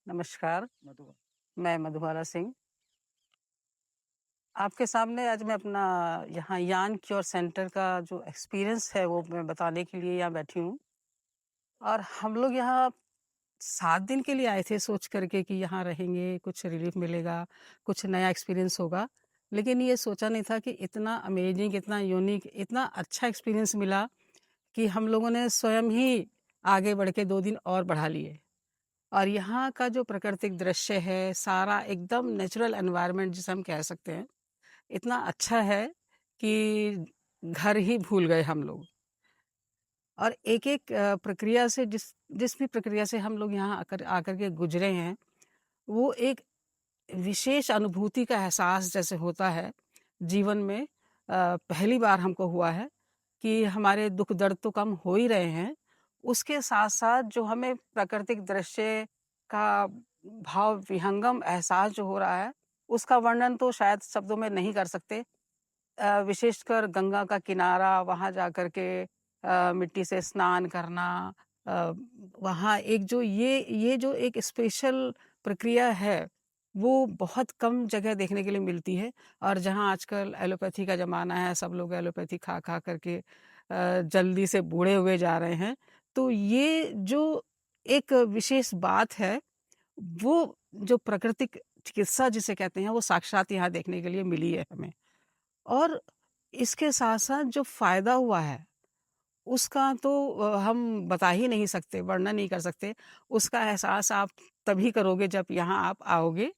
नमस्कार, मधु। मैं मधुबाला सिंह। आपके सामने आज मैं अपना यहाँ यान क्योर सेंटर का जो एक्सपीरियंस है वो मैं बताने के लिए यहाँ बैठी हूँ। और हम लोग यहाँ 7 दिन के लिए आए थे सोच कर के कि यहाँ रहेंगे, कुछ रिलीफ मिलेगा, कुछ नया एक्सपीरियंस होगा। लेकिन ये सोचा नहीं था कि इतना अमेजिंग, इतना यूनिक, इतना अच्छा एक्सपीरियंस मिला कि हम लोगों ने स्वयं ही आगे बढ़ के 2 दिन और बढ़ा लिए। और यहाँ का जो प्राकृतिक दृश्य है, सारा एकदम नेचुरल एनवायरनमेंट जिसे हम कह सकते हैं, इतना अच्छा है कि घर ही भूल गए हम लोग। और एक-एक प्रक्रिया से जिस जिस भी प्रक्रिया से हम लोग यहाँ आकर आकर के गुज़रे हैं, वो एक विशेष अनुभूति का एहसास जैसे होता है जीवन में। पहली बार हमको हुआ है कि हमारे दुःख दर्द तो कम हो ही रहे हैं, उसके साथ-साथ जो हमें प्राकृतिक दृश्य का भाव विहंगम एहसास जो हो रहा है, उसका वर्णन तो शायद शब्दों में नहीं कर सकते। विशेषकर गंगा का किनारा, वहाँ जाकर के मिट्टी से स्नान करना, अ, वहाँ एक जो ये जो एक स्पेशल प्रक्रिया है, वो बहुत कम जगह देखने के लिए मिलती है। और जहाँ आजकल एलोपैथी का ज़माना है, सब लोग एलोपैथी खा-खा करके जल्दी से बूढ़े हुए जा रहे हैं। तो ये जो एक विशेष बात है, वो जो प्राकृतिक चिकित्सा जिसे कहते हैं, वो साक्षात यहाँ देखने के लिए मिली है हमें। और इसके साथ-साथ जो फ़ायदा हुआ है, उसका तो हम बता ही नहीं सकते, वर्णन नहीं कर सकते। उसका एहसास आप तभी करोगे जब यहाँ आप आओगे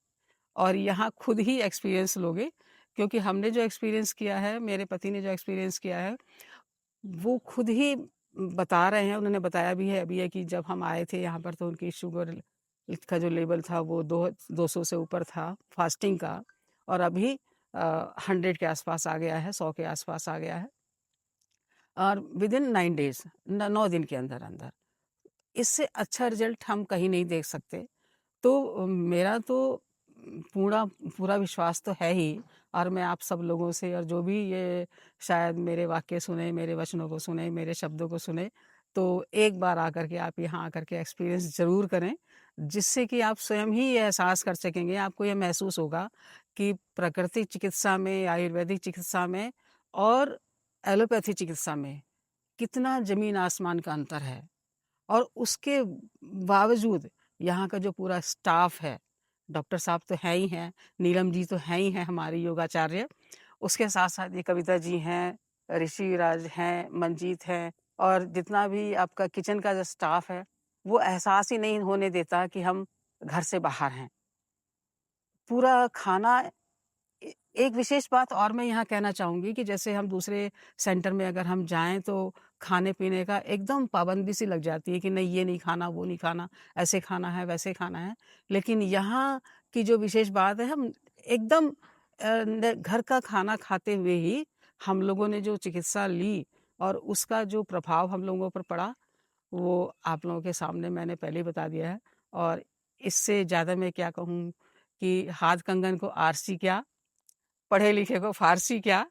और यहाँ खुद ही एक्सपीरियंस लोगे। क्योंकि हमने जो एक्सपीरियंस किया है, मेरे पति ने जो एक्सपीरियंस किया है, वो खुद ही बता रहे हैं, उन्होंने बताया भी है अभी है कि जब हम आए थे यहाँ पर तो उनकी शुगर का जो लेवल था वो 200 से ऊपर था फास्टिंग का। और अभी 100 के आसपास आ गया है, 100 के आसपास आ गया है। और विदिन 9 डेज़, 9 दिन के अंदर-अंदर। इससे अच्छा रिज़ल्ट हम कहीं नहीं देख सकते। तो मेरा तो पूरा पूरा विश्वास तो है ही। और मैं आप सब लोगों से और जो भी ये शायद मेरे वाक्य सुने, मेरे वचनों को सुने, मेरे शब्दों को सुने, तो एक बार आकर के आप यहाँ आकर के एक्सपीरियंस ज़रूर करें, जिससे कि आप स्वयं ही ये एहसास कर सकेंगे, आपको ये महसूस होगा कि प्राकृतिक चिकित्सा में, आयुर्वेदिक चिकित्सा में और एलोपैथी चिकित्सा में कितना ज़मीन आसमान का अंतर है। और उसके बावजूद यहाँ का जो पूरा स्टाफ है, डॉक्टर साहब तो हैं ही हैं, नीलम जी तो हैं ही हैं हमारी योगाचार्य, उसके साथ-साथ ये कविता जी हैं, ऋषि राज हैं, मंजीत हैं, और जितना भी आपका किचन का जो स्टाफ है, वो एहसास ही नहीं होने देता कि हम घर से बाहर हैं। पूरा खाना एक विशेष बात और मैं यहाँ कहना चाहूँगी कि जैसे हम दूसरे सेंटर में अगर हम जाएँ तो खाने-पीने का एकदम पाबंदी सी लग जाती है कि नहीं ये नहीं खाना, वो नहीं खाना, ऐसे खाना है, वैसे खाना है। लेकिन यहाँ की जो विशेष बात है, हम एकदम न घर का खाना खाते हुए ही हम लोगों ने जो चिकित्सा ली और उसका जो प्रभाव हम लोगों पर पड़ा, वो आप लोगों के सामने मैंने पहले ही बता दिया है। और इससे ज़्यादा मैं क्या कहूँ कि हाथ कंगन को आरसी क्या, पढ़े लिखे को फ़ारसी क्या,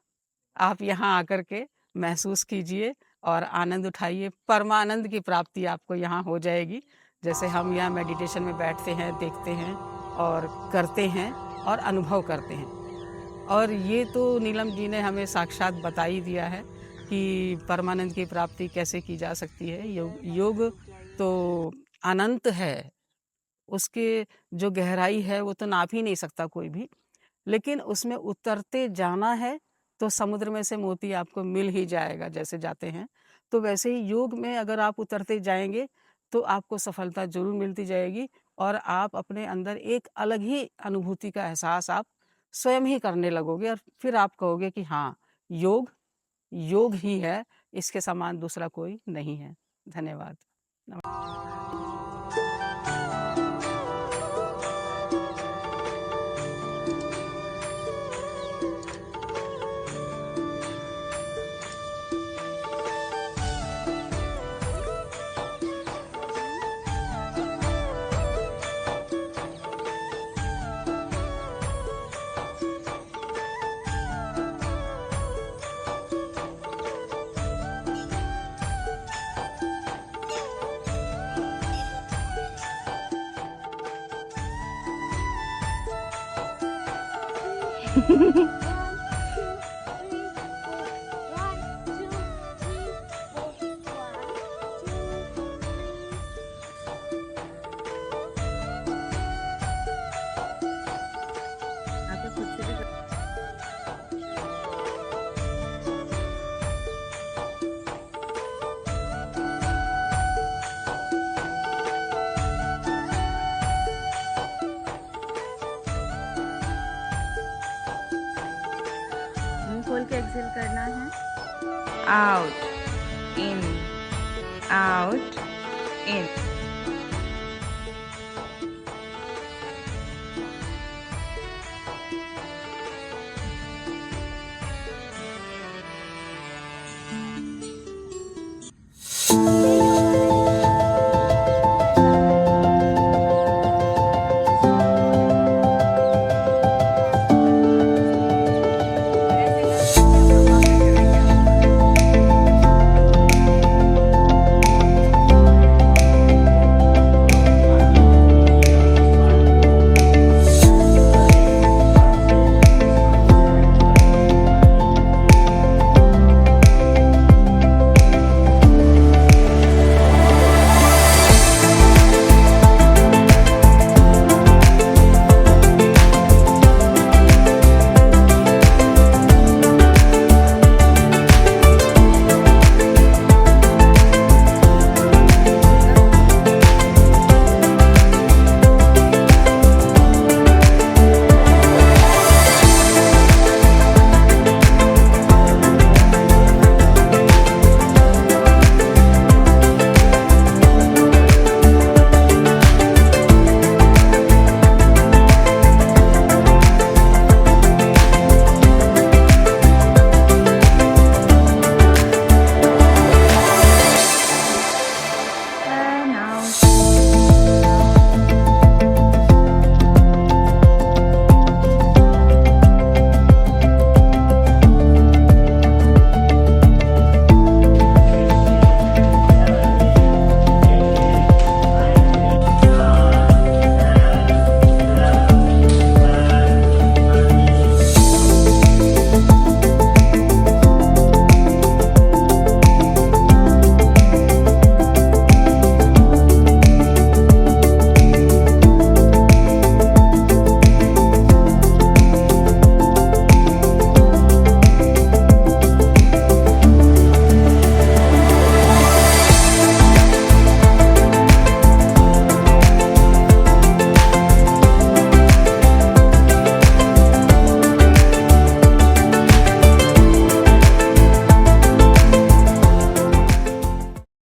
आप यहाँ आकर के महसूस कीजिए और आनंद उठाइए। परमानंद की प्राप्ति आपको यहाँ हो जाएगी। जैसे हम यहाँ मेडिटेशन में बैठते हैं, देखते हैं और करते हैं और अनुभव करते हैं। और ये तो नीलम जी ने हमें साक्षात बता ही दिया है कि परमानंद की प्राप्ति कैसे की जा सकती है। योग योग तो अनंत है, उसके जो गहराई है वो तो नाप ही नहीं सकता कोई भी। लेकिन उसमें उतरते जाना है, तो समुद्र में से मोती आपको मिल ही जाएगा जैसे जाते हैं। तो वैसे ही योग में अगर आप उतरते जाएँगे, तो आपको सफलता ज़रूर मिलती जाएगी और आप अपने अंदर एक अलग ही अनुभूति का एहसास आप स्वयं ही करने लगोगे और फिर आप कहोगे कि हाँ, योग, योग ही है, इसके समान दूसरा कोई नहीं है। धन्यवाद। आपको खुद से भी मुंह खोल के एक्सेल करना है। Out in, out in.